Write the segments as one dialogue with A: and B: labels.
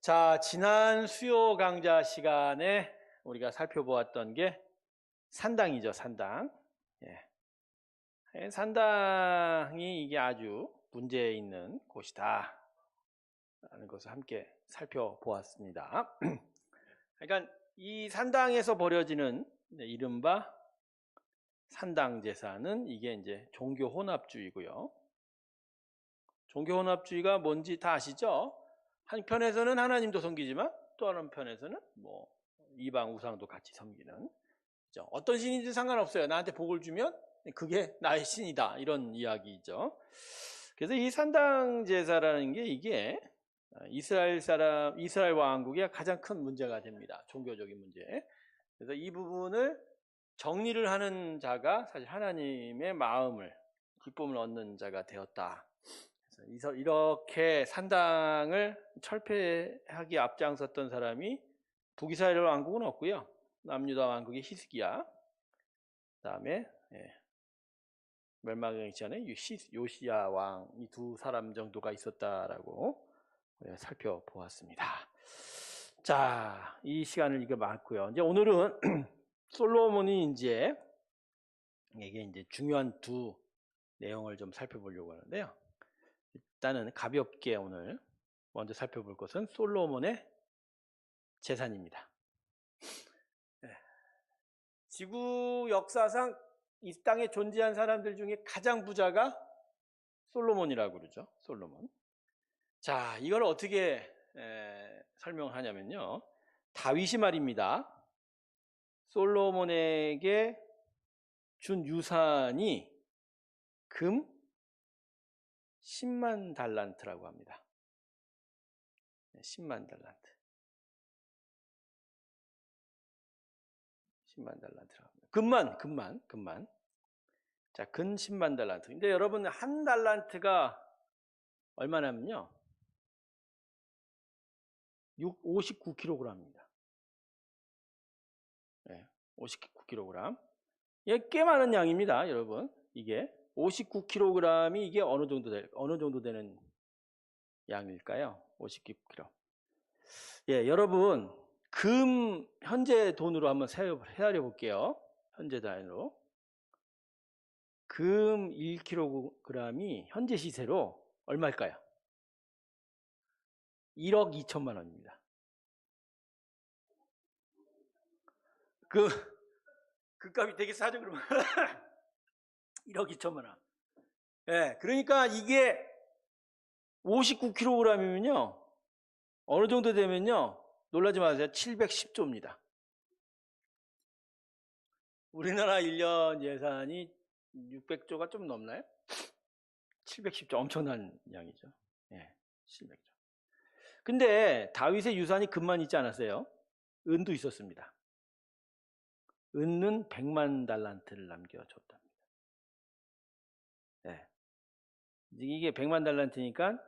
A: 자, 지난 수요 강좌 시간에 우리가 살펴보았던 게 산당이죠, 산당. 산당이 이게 아주 문제 있는 곳이다 라는 것을 함께 살펴보았습니다. 그러니까 이 산당에서 벌어지는 이른바 산당 제사는 이게 이제 종교 혼합주의고요. 종교 혼합주의가 뭔지 다 아시죠? 한편에서는 하나님도 섬기지만 또 다른 편에서는 뭐 이방 우상도 같이 섬기는, 그죠? 어떤 신이든 상관없어요. 나한테 복을 주면 그게 나의 신이다, 이런 이야기죠. 그래서 이 산당 제사라는 게 이게 이스라엘 왕국의 가장 큰 문제가 됩니다. 종교적인 문제. 그래서 이 부분을 정리를 하는 자가 사실 하나님의 마음을, 기쁨을 얻는 자가 되었다. 그래서 이렇게 산당을 철폐하기 앞장섰던 사람이 북이스라엘 왕국은 없고요. 남유다 왕국의 히스기야, 그다음에 멸망하기 전에 요시야 왕, 이 두 사람 정도가 있었다라고 우리가 살펴보았습니다. 자, 이 시간을 이거 맞고요. 이제 오늘은 솔로몬이 이게 이제 중요한 두 내용을 좀 살펴보려고 하는데요. 일단은 가볍게 오늘 먼저 살펴볼 것은 솔로몬의 재산입니다. 지구 역사상 이 땅에 존재한 사람들 중에 가장 부자가 솔로몬이라고 그러죠. 솔로몬. 자, 이걸 어떻게 설명하냐면요. 다윗이 말입니다. 솔로몬에게 준 유산이 금 10만 달란트라고 합니다. 10만 달란트. 10만 달란트라고 합니다. 금만. 자, 근 10만 달란트. 근데 여러분, 한 달란트가 얼마냐면요. 59kg입니다. 59kg. 이게 꽤 많은 양입니다, 여러분. 이게 59kg이 이게 어느 정도 되는 양일까요? 59kg. 여러분, 금 현재 돈으로 한번 헤아려 볼게요. 현재 단위로. 금 1kg이 현재 시세로 얼마일까요? 1억 2천만 원입니다. 그 값이 되게 싸죠, 그러면? 1억 2천만 원. 그러니까 이게 59kg이면요. 어느 정도 되면요. 놀라지 마세요. 710조입니다. 우리나라 1년 예산이 600조가 좀 넘나요? 710조, 엄청난 양이죠. 700조. 근데 다윗의 유산이 금만 있지 않았어요. 은도 있었습니다. 은은 100만 달란트를 남겨줬답니다. 이게 100만 달란트니까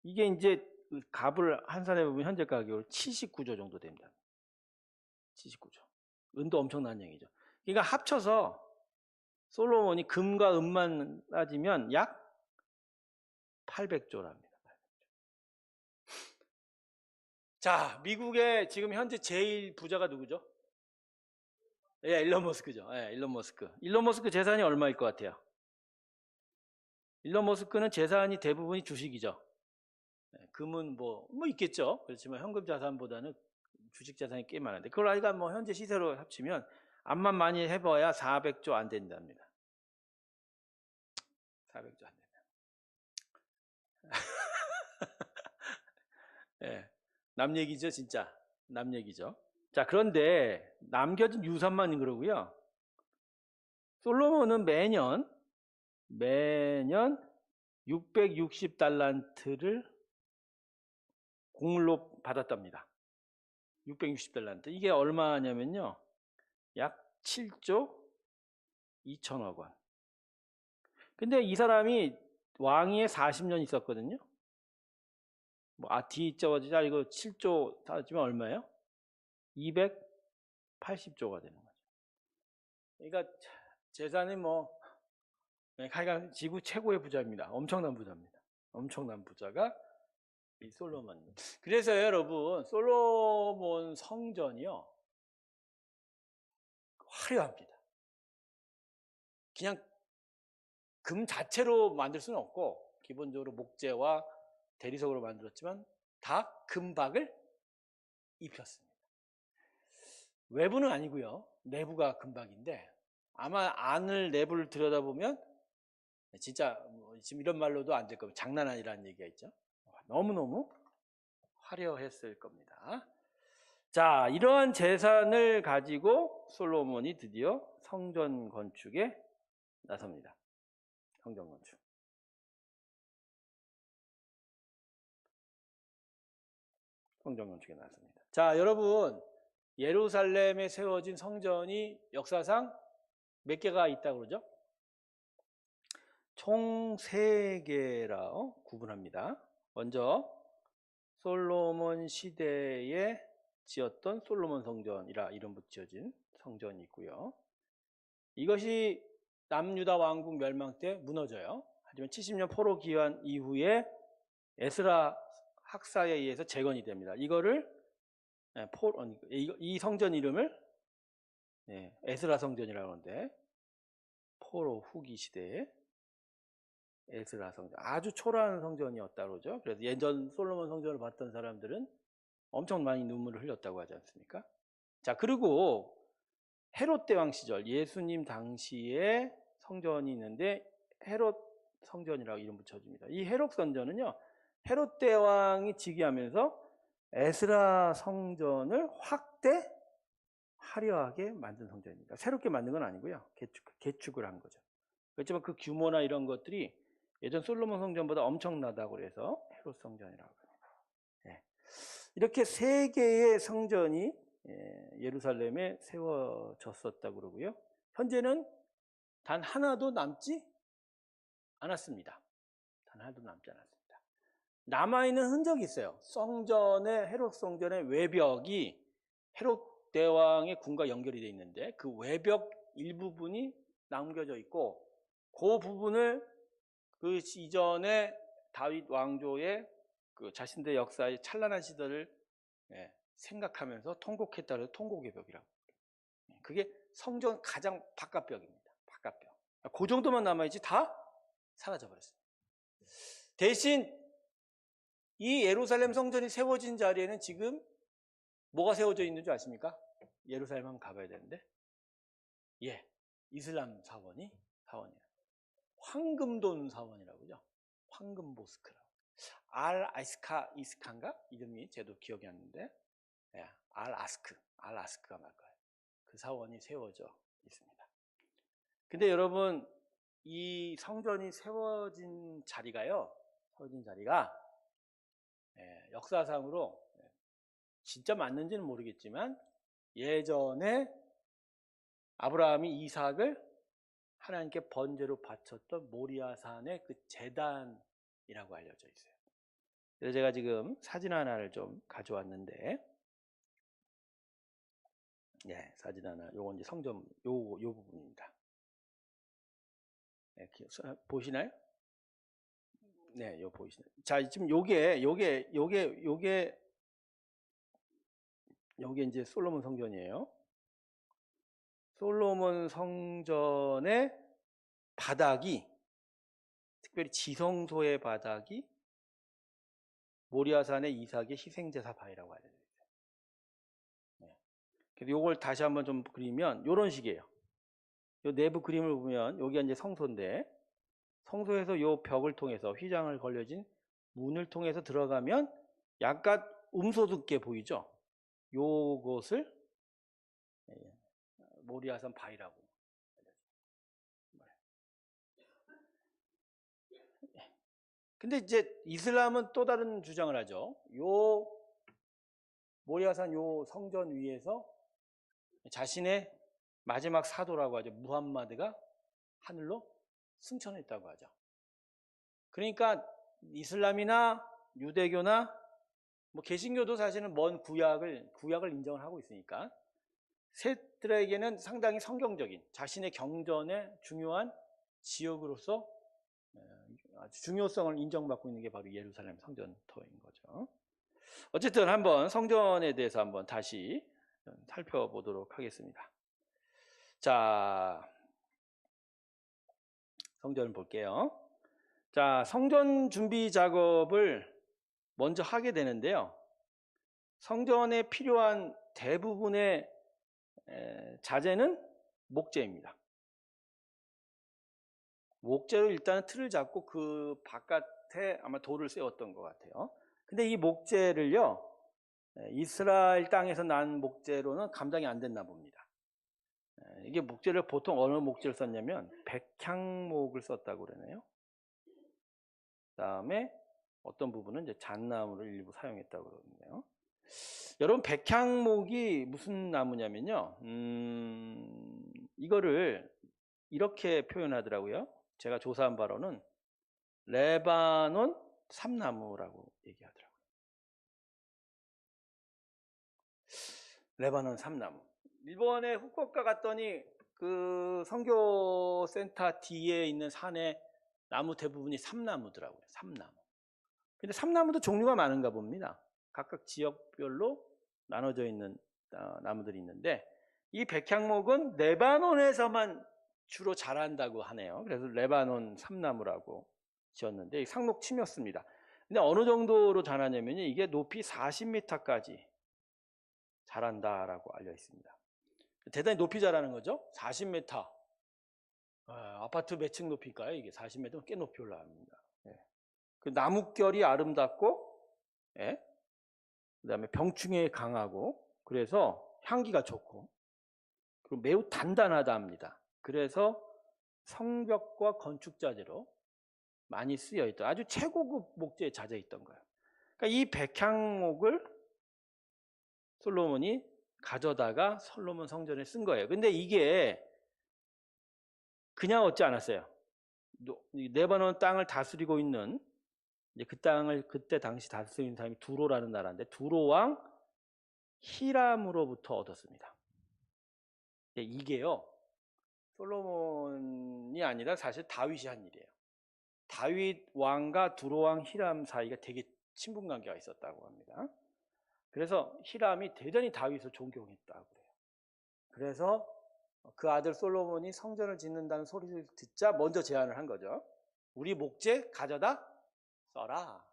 A: 이게 이제 값을 환산해 보면 현재 가격으로 79조 정도 됩니다. 79조. 은도 엄청난 양이죠. 그러니까 합쳐서 솔로몬이 금과 은만 따지면 약 800조랍니다. 자, 미국의 지금 현재 제일 부자가 누구죠? 일론 머스크죠. 일론 머스크. 일론 머스크 재산이 얼마일 것 같아요? 일론 머스크는 재산이 대부분이 주식이죠. 금은 뭐 있겠죠. 그렇지만 현금 자산보다는 주식 자산이 꽤 많은데, 그걸 아이가 뭐 현재 시세로 합치면 암만 많이 해봐야 400조 안 된답니다. 400조 안 된다. 남 얘기죠, 진짜. 남 얘기죠. 자, 그런데 남겨진 유산만 그러고요. 솔로몬은 매년 660달란트를 공물로 받았답니다. 660달란트. 이게 얼마냐면요. 약 7조 2천억 원. 근데 이 사람이 왕위에 40년 있었거든요. 뒤에 있자마자 이거 7조 따지면 얼마예요? 280조가 되는 거죠. 그러니까 재산이 하여간 지구 최고의 부자입니다. 엄청난 부자입니다. 엄청난 부자가 이 솔로몬. 그래서 여러분 솔로몬 성전이요 화려합니다. 그냥 금 자체로 만들 수는 없고 기본적으로 목재와 대리석으로 만들었지만 다 금박을 입혔습니다. 외부는 아니고요. 내부가 금박인데 아마 안을 내부를 들여다보면 진짜 지금 이런 말로도 안 될 겁니다. 장난 아니라는 얘기가 있죠. 너무너무 화려했을 겁니다. 자, 이러한 재산을 가지고 솔로몬이 드디어 성전 건축에 나섭니다. 성전 건축. 성전 건축에 나섭니다. 자, 여러분 예루살렘에 세워진 성전이 역사상 몇 개가 있다고 그러죠? 총 3개라 구분합니다. 먼저 솔로몬 시대에 지었던 솔로몬 성전이라 이름 붙여진 성전이 있고요. 이것이 남유다 왕국 멸망 때 무너져요. 하지만 70년 포로 기환 이후에 에스라 학사에 의해서 재건이 됩니다. 이거를 이 성전 이름을 에스라 성전이라고 하는데 포로 후기 시대에 에스라 성전, 아주 초라한 성전이었다고 그러죠. 그래서 예전 솔로몬 성전을 봤던 사람들은 엄청 많이 눈물을 흘렸다고 하지 않습니까? 자, 그리고 헤롯 대왕 시절 예수님 당시에 성전이 있는데 헤롯 성전이라고 이름 붙여줍니다. 이 헤롯 성전은요 헤롯 대왕이 즉위하면서 에스라 성전을 확대 화려하게 만든 성전입니다. 새롭게 만든 건 아니고요. 개축을 한 거죠. 그렇지만 그 규모나 이런 것들이 예전 솔로몬 성전보다 엄청나다고 해서 헤롯 성전이라고 합니다. 이렇게 3개의 성전이 예루살렘에 세워졌었다고 그러고요. 현재는 단 하나도 남지 않았습니다. 단 하나도 남지 않았습니다. 남아있는 흔적이 있어요. 헤롯 성전의 외벽이 헤롯 대왕의 궁과 연결이 되어 있는데 그 외벽 일부분이 남겨져 있고 그 부분을 그 이전에 다윗 왕조의 그 자신들의 역사의 찬란한 시대를 생각하면서 통곡했다는 통곡의 벽이라고. 그게 성전 가장 바깥벽입니다. 바깥벽. 그 정도만 남아있지 다 사라져 버렸어요. 대신 이 예루살렘 성전이 세워진 자리에는 지금 뭐가 세워져 있는 줄 아십니까? 예루살렘 한번 가봐야 되는데 이슬람 사원이에요. 황금돈 사원이라고 그러죠. 황금 모스크라고. 알 이스칸가 이름이 제도 기억이 안 나는데 알 아스크가 말 거예요. 그 사원이 세워져 있습니다. 근데 여러분 이 성전이 세워진 자리가 역사상으로 진짜 맞는지는 모르겠지만 예전에 아브라함이 이삭을 하나님께 번제로 바쳤던 모리아산의 그 제단이라고 알려져 있어요. 그래서 제가 지금 사진 하나를 좀 가져왔는데 사진 하나, 요거 이제 성전 요 부분입니다. 보시나요? 네, 요 보이시나요? 자, 지금 요게 이제 솔로몬 성전이에요. 솔로몬 성전의 바닥이, 특별히 지성소의 바닥이 모리아산의 이삭의 희생제사 바위라고 알려져 있어요. 그래서 요걸 다시 한번 좀 그리면 요런 식이에요. 요 내부 그림을 보면 여기가 이제 성소인데 성소에서 요 벽을 통해서 휘장을 걸려진 문을 통해서 들어가면 약간 음소둡게 보이죠? 요것을 모리아산 바위라고. 근데 이제 이슬람은 또 다른 주장을 하죠. 요 모리아산 요 성전 위에서 자신의 마지막 사도라고 하죠. 무함마드가 하늘로 승천했다고 하죠. 그러니까 이슬람이나 유대교나 뭐 개신교도 사실은 먼 구약을 인정을 하고 있으니까 셋들에게는 상당히 성경적인 자신의 경전의 중요한 지역으로서 아주 중요성을 인정받고 있는 게 바로 예루살렘 성전터인 거죠. 어쨌든 한번 성전에 대해서 한번 다시 살펴보도록 하겠습니다. 자, 성전을 볼게요. 자, 성전 준비 작업을 먼저 하게 되는데요. 성전에 필요한 대부분의 자재는 목재입니다. 목재로 일단 틀을 잡고 그 바깥에 아마 돌을 세웠던 것 같아요. 근데 이 목재를요, 이스라엘 땅에서 난 목재로는 감당이 안 됐나 봅니다. 이게 목재를 보통 어느 목재를 썼냐면 백향목을 썼다고 그러네요. 그다음에 어떤 부분은 이제 잣나무를 일부 사용했다고 그러는데요. 여러분, 백향목이 무슨 나무냐면요, 이거를 이렇게 표현하더라고요. 제가 조사한 바로는 레바논 삼나무라고 얘기하더라고요. 레바논 삼나무. 일본에 후쿠오카 갔더니 그 선교센터 뒤에 있는 산에 나무 대부분이 삼나무더라고요. 삼나무. 근데 삼나무도 종류가 많은가 봅니다. 각각 지역별로 나눠져 있는 나무들이 있는데, 이 백향목은 레바논에서만 주로 자란다고 하네요. 그래서 레바논 삼나무라고 지었는데 상록 침이었습니다. 근데 어느 정도로 자라냐면 이게 높이 40m까지 자란다라고 알려 있습니다. 대단히 높이 자라는 거죠. 40m. 아파트 몇 층 높이일까요? 이게 40m면 꽤 높이 올라갑니다. 그 나뭇결이 아름답고, 그다음에 병충해에 강하고, 그래서 향기가 좋고, 그리고 매우 단단하다 합니다. 그래서 성벽과 건축 자재로 많이 쓰여 있던 아주 최고급 목재에 자재 있던 거예요. 그러니까 이 백향목을 솔로몬이 가져다가 솔로몬 성전에 쓴 거예요. 근데 이게 그냥 얻지 않았어요. 레바논 땅을 다스리고 있는, 이제 그 땅을 그때 당시 다스리는 사람이 두로라는 나라인데, 두로 왕 히람으로부터 얻었습니다. 이게요, 솔로몬이 아니라 사실 다윗이 한 일이에요. 다윗 왕과 두로 왕 히람 사이가 되게 친분 관계가 있었다고 합니다. 그래서 히람이 대단히 다윗을 존경했다고 그래요. 그래서 그 아들 솔로몬이 성전을 짓는다는 소리를 듣자 먼저 제안을 한 거죠. 우리 목재 가져다 써라.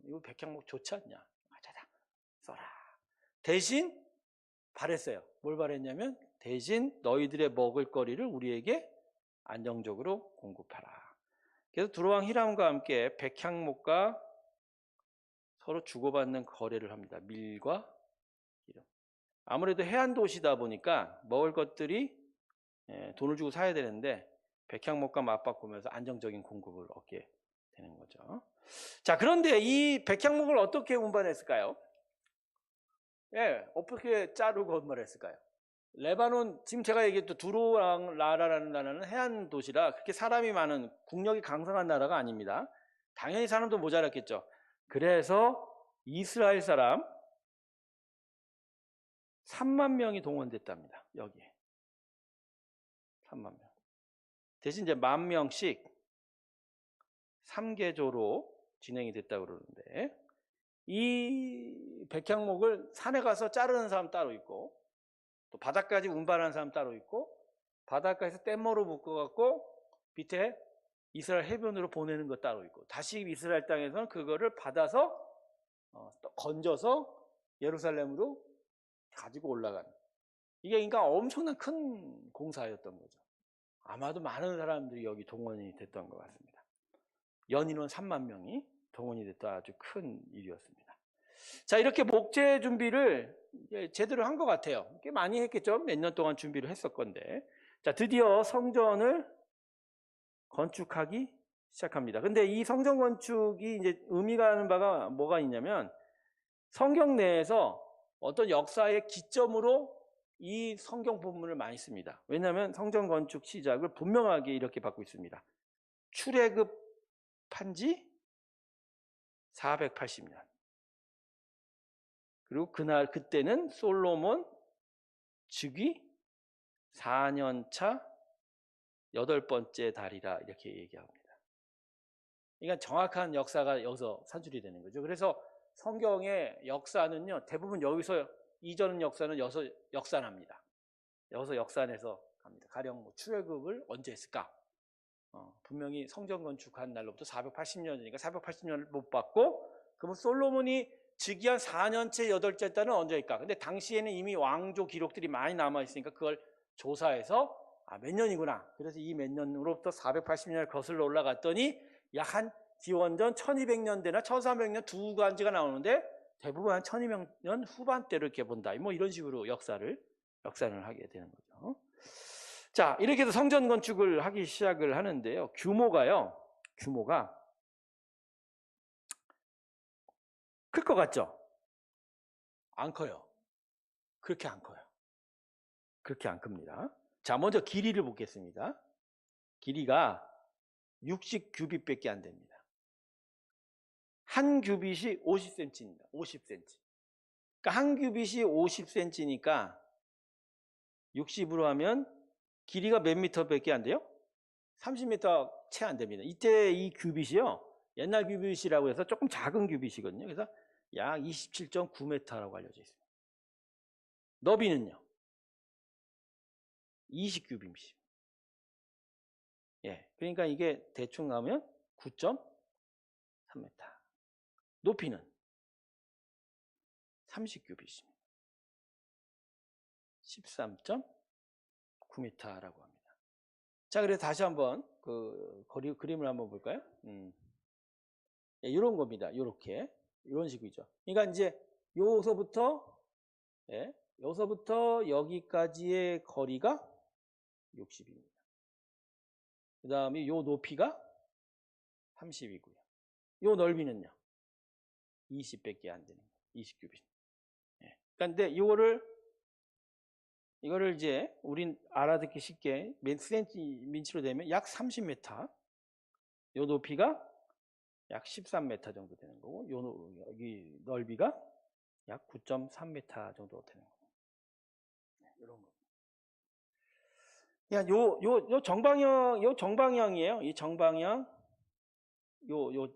A: 이거 백향목 좋지 않냐? 가져다 써라. 대신 바랬어요. 뭘 바랬냐면 대신 너희들의 먹을 거리를 우리에게 안정적으로 공급하라. 그래서 두로왕 히람과 함께 백향목과 서로 주고받는 거래를 합니다. 밀과 기름. 아무래도 해안 도시다 보니까 먹을 것들이 돈을 주고 사야 되는데 백향목과 맞바꾸면서 안정적인 공급을 얻게 되는 거죠. 자, 그런데 이 백향목을 어떻게 운반했을까요? 어떻게 자르고 운반했을까요? 레바논, 지금 제가 얘기했던 두로랑 라라라는 나라는 해안 도시라 그렇게 사람이 많은, 국력이 강성한 나라가 아닙니다. 당연히 사람도 모자랐겠죠. 그래서 이스라엘 사람 3만 명이 동원됐답니다. 여기에 3만 명. 대신 이제 10,000명씩 3개조로 진행이 됐다고 그러는데, 이 백향목을 산에 가서 자르는 사람 따로 있고, 또 바닷가까지 운반하는 사람 따로 있고, 바닷가에서 뗏모로 묶어갖고 밑에 이스라엘 해변으로 보내는 것 따로 있고, 다시 이스라엘 땅에서는 그거를 받아서 건져서 예루살렘으로 가지고 올라가는, 이게 그러니까 엄청난 큰 공사였던 거죠. 아마도 많은 사람들이 여기 동원이 됐던 것 같습니다. 연인원 3만 명이 동원이 됐던 아주 큰 일이었습니다. 자, 이렇게 목재 준비를 제대로 한 것 같아요. 꽤 많이 했겠죠. 몇 년 동안 준비를 했을 건데. 자, 드디어 성전을 건축하기 시작합니다. 근데 이 성전 건축이 이제 의미가 하는 바가 뭐가 있냐면, 성경 내에서 어떤 역사의 기점으로 이 성경 본문을 많이 씁니다. 왜냐하면 성전 건축 시작을 분명하게 이렇게 받고 있습니다. 출애굽한 지 480년. 그리고 그때는 솔로몬 즉위 4년 차 8번째 달이라 이렇게 얘기합니다. 그러니까 정확한 역사가 여기서 산출이 되는 거죠. 그래서 성경의 역사는요, 대부분 여기서 이전 역사는 여기서 역산합니다. 여기서 역산해서 갑니다. 가령 뭐 출애굽을 언제 했을까? 분명히 성전 건축한 날로부터 480년이니까 480년을 못 받고, 그러면 솔로몬이 즉위한 4년째 8째 달은 언제일까? 근데 당시에는 이미 왕조 기록들이 많이 남아있으니까 그걸 조사해서 몇 년이구나. 그래서 이 몇 년으로부터 480년을 거슬러 올라갔더니 약 한 기원전 1200년대나 1300년 두 간지가 나오는데 대부분 한 1200년 후반대를 이렇게 본다. 뭐 이런 식으로 역산을 하게 되는 거죠. 자, 이렇게 해서 성전 건축을 하기 시작을 하는데요. 규모가 클 것 같죠? 안 커요. 그렇게 안 커요. 그렇게 안 큽니다. 자, 먼저 길이를 보겠습니다. 길이가 60규빗밖에 안 됩니다. 한 규빗이 50cm입니다. 50cm. 그러니까 한 규빗이 50cm니까 60으로 하면 길이가 몇 미터밖에 안 돼요? 30m 채 안 됩니다. 이때 이 규빗이요, 옛날 규빗이라고 해서 조금 작은 규빗이거든요. 그래서 약 27.9m라고 알려져 있습니다. 너비는요 20규빗입니다. 예, 그러니까 이게 대충 가면 9.3m. 높이는 30규빗입니다. 13.9m라고 합니다. 자, 그래서 다시 한번 그 그림을 한번 볼까요? 예, 이런 겁니다. 이렇게 이런 식이죠. 그러니까 이제 여기서부터 여기까지의 거리가 60입니다. 그 다음에 요 높이가 30이고요. 요 넓이는요 20밖에 안 되는 거예요. 20규빗. 예. 그런데 이거를 이제 우린 알아듣기 쉽게 몇 센티미터로 되면 약 30m. 요 높이가 약 13m 정도 되는 거고, 여기 넓이가 약 9.3m 정도 되는 거고. 이런 거. 야, 요 정방향이에요. 이 정방향, 요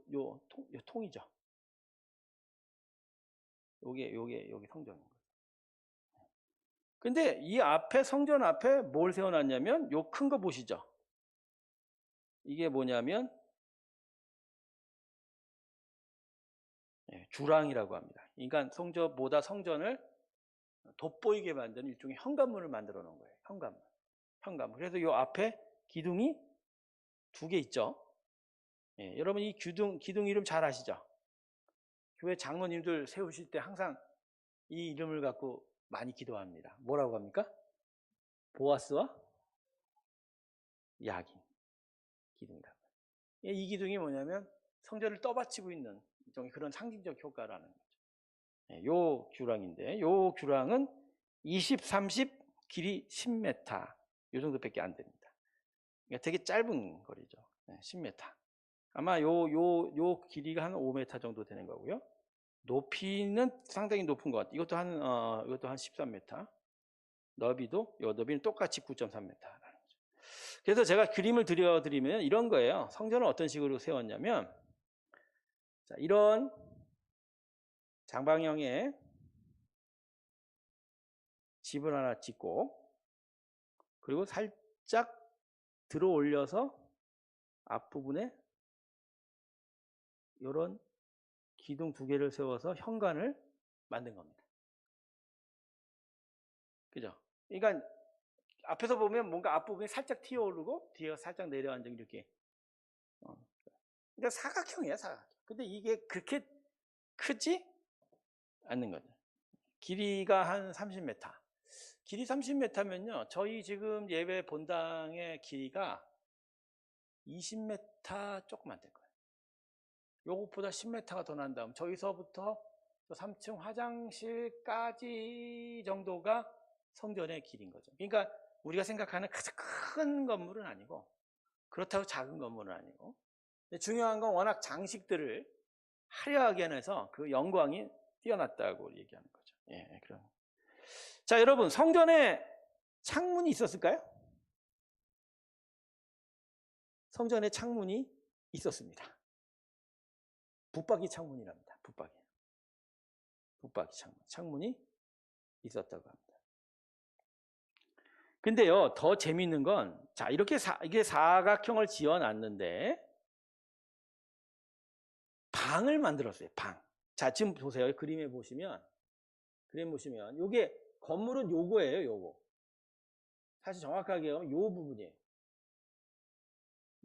A: 통이죠. 요게 성전인 거죠. 근데 이 앞에, 성전 앞에 뭘 세워놨냐면, 요 큰 거 보시죠? 이게 뭐냐면, 주랑이라고 합니다. 그러니까 성전을 돋보이게 만드는 일종의 현관문을 만들어 놓은 거예요. 현관문. 그래서 요 앞에 기둥이 2개 있죠. 예, 여러분 이 기둥 이름 잘 아시죠? 교회 장로님들 세우실 때 항상 이 이름을 갖고 많이 기도합니다. 뭐라고 합니까? 보아스와 야긴 기둥이라고. 이 기둥이 뭐냐면 성전을 떠받치고 있는 일종의 그런 상징적 효과라는 거죠. 예, 요 규랑인데, 요 규랑은 20, 30, 길이 10m 요 정도밖에 안 됩니다. 그러니까 되게 짧은 거리죠. 10m. 아마 요 길이가 한 5m 정도 되는 거고요. 높이는 상당히 높은 것 같아요. 이것도 한 13m. 요 너비는 똑같이 9.3m라는 거죠. 그래서 제가 그림을 드리면 이런 거예요. 성전을 어떤 식으로 세웠냐면, 자, 이런 장방형의 집을 하나 짓고, 그리고 살짝 들어 올려서 앞부분에 이런 기둥 2개를 세워서 현관을 만든 겁니다. 그죠? 그러니까 앞에서 보면 뭔가 앞부분이 살짝 튀어 오르고 뒤에가 살짝 내려앉은 이렇게. 그러니까 사각형이에요, 사각형. 근데 이게 그렇게 크지 않는 거죠. 길이가 한 30m. 길이 30m면요. 저희 지금 예배 본당의 길이가 20m 조금 안 될 거예요. 요것보다 10m가 더 난 다음 저기서부터 3층 화장실까지 정도가 성전의 길인 거죠. 그러니까 우리가 생각하는 가장 큰 건물은 아니고, 그렇다고 작은 건물은 아니고, 근데 중요한 건 워낙 장식들을 화려하게 해서 그 영광이 뛰어났다고 얘기하는 거죠. 예, 그럼. 자, 여러분, 성전에 창문이 있었을까요? 성전에 창문이 있었습니다. 붙박이 창문이랍니다. 붙박이 창문이 있었다고 합니다. 근데요, 더 재미있는 건, 자, 이게 사각형을 지어놨는데, 방을 만들었어요, 방. 자, 지금 보세요. 그림 보시면, 요게, 건물은 요거예요, 요거. 사실 정확하게 하면 요 부분이에요.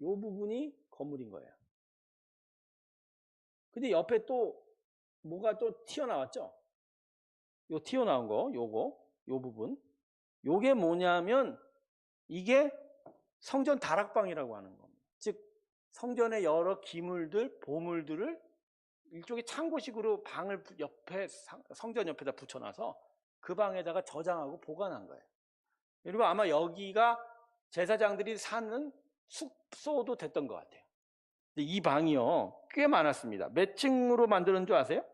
A: 요 부분이 건물인 거예요. 근데 옆에 또, 뭐가 또 튀어나왔죠? 요 튀어나온 거, 요 부분. 요게 뭐냐면, 이게 성전 다락방이라고 하는 겁니다. 즉, 성전의 여러 기물들, 보물들을 일종의 창고식으로 방을 성전 옆에다 붙여놔서 그 방에다가 저장하고 보관한 거예요. 그리고 아마 여기가 제사장들이 사는 숙소도 됐던 것 같아요. 근데 이 방이요, 꽤 많았습니다. 몇 층으로 만들었는 줄 아세요?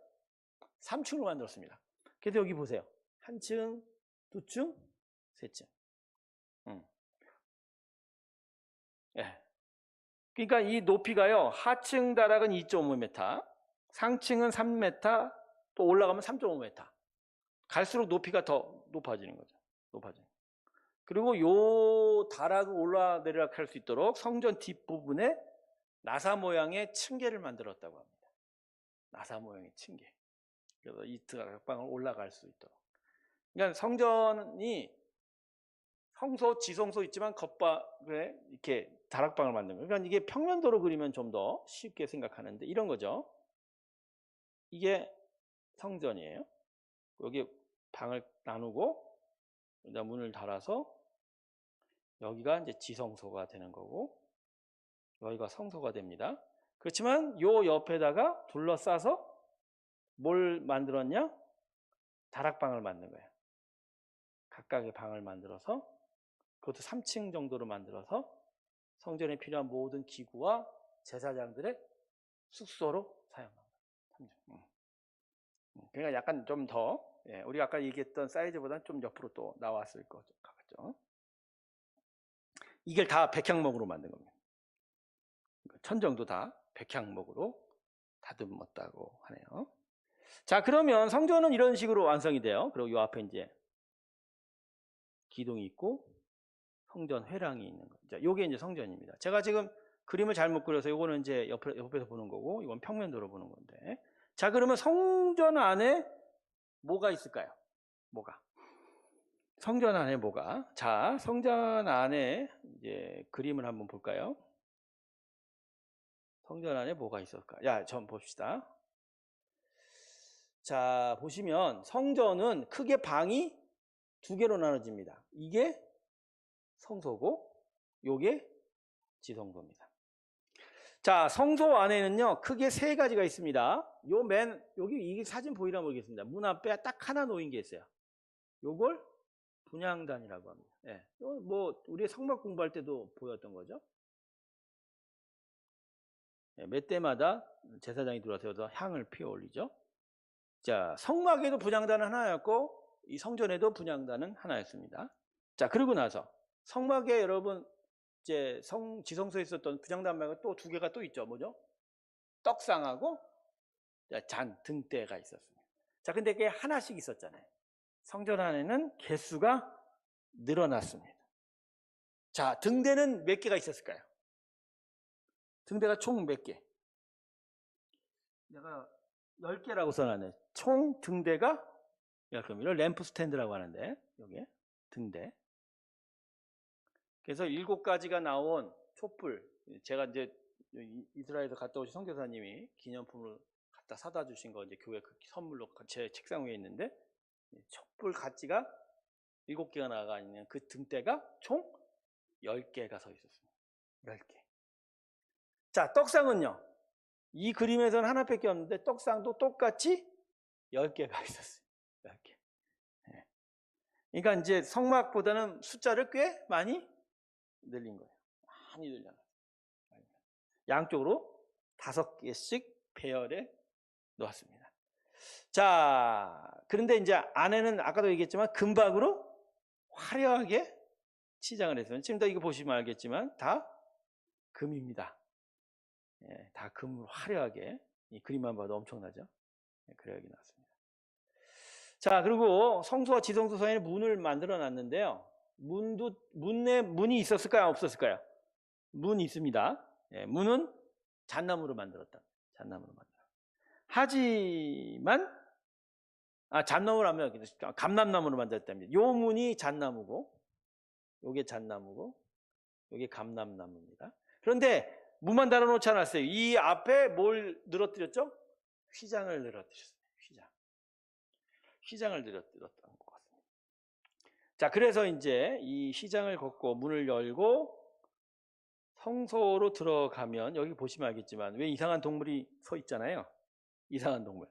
A: 3층으로 만들었습니다. 그래서 여기 보세요. 1층, 2층, 3층. 예. 그러니까 이 높이가요, 하층 다락은 2.5m, 상층은 3m, 또 올라가면 3.5m. 갈수록 높이가 더 높아지는 거죠. 그리고 요 다락을 올라내리락 할 수 있도록 성전 뒷부분에 나사 모양의 층계를 만들었다고 합니다. 나사 모양의 층계. 그래서 이 다락방을 올라갈 수 있도록. 그러니까 성전이 성소, 지성소 있지만 겉방에 이렇게 다락방을 만든 거예요. 그러니까 이게 평면도로 그리면 좀 더 쉽게 생각하는데 이런 거죠. 이게 성전이에요. 여기 방을 나누고 여기다 문을 달아서 여기가 이제 지성소가 되는 거고 여기가 성소가 됩니다. 그렇지만 요 옆에다가 둘러싸서 뭘 만들었냐? 다락방을 만든 거예요. 각각의 방을 만들어서 그것도 3층 정도로 만들어서 성전에 필요한 모든 기구와 제사장들의 숙소로 사용합니다. 그러니까 약간 좀 더, 우리가 아까 얘기했던 사이즈보다는 좀 옆으로 또 나왔을 것 같죠. 이걸 다 백향목으로 만든 겁니다. 천정도 다 백향목으로 다듬었다고 하네요. 자, 그러면 성전은 이런 식으로 완성이 돼요. 그리고 이 앞에 이제 기둥이 있고 성전 회랑이 있는 거죠. 요게 이제 성전입니다. 제가 지금 그림을 잘못 그려서 요거는 이제 옆에서 보는 거고 이건 평면도로 보는 건데. 자, 그러면 성전 안에 뭐가 있을까요? 성전 안에 뭐가? 자, 성전 안에 이제 그림을 한번 볼까요? 성전 안에 뭐가 있을까? 야, 좀 봅시다. 자, 보시면 성전은 크게 방이 2개로 나눠집니다. 이게 성소고 요게 지성소입니다. 자, 성소 안에는요 크게 3가지가 있습니다. 여기 이 사진 보이나 모르겠습니다. 문 앞에 딱 하나 놓인 게 있어요. 요걸 분향단이라고 합니다. 예. 뭐 우리 성막 공부할 때도 보였던 거죠. 예, 몇 대마다 제사장이 들어와서 향을 피워 올리죠. 자, 성막에도 분향단은 하나였고 이 성전에도 분향단은 하나였습니다. 자, 그러고 나서 성막에 여러분 이제 지성소에 있었던 분향단 말고 또 2개가 또 있죠. 뭐죠? 떡상하고 잔, 등대가 있었습니다. 자, 근데 그게 하나씩 있었잖아요. 성전 안에는 개수가 늘어났습니다. 자, 등대는 몇 개가 있었을까요? 등대가 총 몇 개? 내가 10개라고 써놨네. 총 등대가 10개입니다. 이걸 램프 스탠드라고 하는데 여기 등대. 그래서 7가지가 나온 촛불, 제가 이제 이스라엘에서 갔다 오신 선교사님이 기념품으로 갖다 사다 주신 거 이제 교회 선물로 제 책상 위에 있는데 촛불 가지가 7개가 나가 있는 그 등대가 총 10개가 서 있었습니다. 10개. 자, 떡상은요. 이 그림에서는 하나밖에 없는데 떡상도 똑같이 10개가 있었어요. 10개. 네. 그러니까 이제 성막보다는 숫자를 꽤 많이 늘린 거예요. 많이 늘려놨어요. 양쪽으로 5개씩 배열해 놓았습니다. 자, 그런데 이제 안에는 아까도 얘기했지만 금박으로 화려하게 치장을 했어요. 지금 다 이거 보시면 알겠지만 다 금입니다. 다 금으로 화려하게 이 그림만 봐도 엄청나죠? 네, 그래 여기 나왔습니다. 자, 그리고 성소와 지성소 사이에 문을 만들어 놨는데요. 문이 있었을까요? 없었을까요? 문이 있습니다. 예, 문은 잣나무로 만들었다. 잣나무로 만들어. 하지만 잣나무라면 감람나무로 만들었답니다. 요 문이 잣나무고, 요게 잣나무고, 요게 감람나무입니다. 그런데 문만 달아놓지 않았어요. 이 앞에 뭘 늘어뜨렸죠? 휘장을 늘어뜨렸어요. 휘장을 늘어뜨렸던 것 같습니다. 자, 그래서 이제 이 휘장을 걷고 문을 열고 성소로 들어가면 여기 보시면 알겠지만 왜 이상한 동물이 서 있잖아요. 이상한 동물.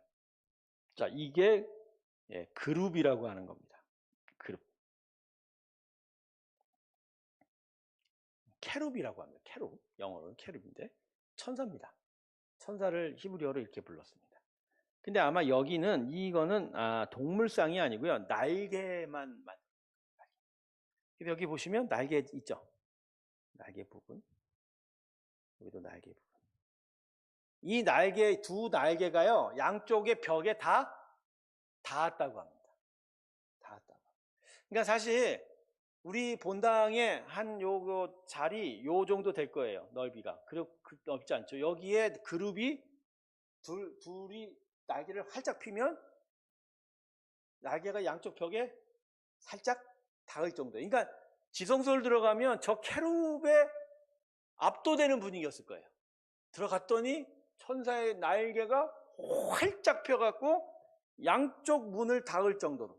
A: 자, 이게 그룹이라고 하는 겁니다. 그룹. 캐룹이라고 합니다. 캐룹. 영어로는 캐룹인데 천사입니다. 천사를 히브리어로 이렇게 불렀습니다. 근데 아마 여기는 이거는 동물상이 아니고요. 날개만. 그래서 여기 보시면 날개 있죠. 날개 부분. 여기도 날개 부분. 이 날개 두 날개가요. 양쪽의 벽에 다 닿았다고 합니다. 닿았다고. 그러니까 사실 우리 본당의 한 요거 자리 요 정도 될 거예요. 넓이가. 넓지 않죠. 여기에 그룹이 둘이 날개를 활짝 피면 날개가 양쪽 벽에 살짝 닿을 정도. 그러니까 지성소를 들어가면 저 캐룹에 압도되는 분위기였을 거예요. 들어갔더니 천사의 날개가 활짝 펴갖고 양쪽 문을 닿을 정도로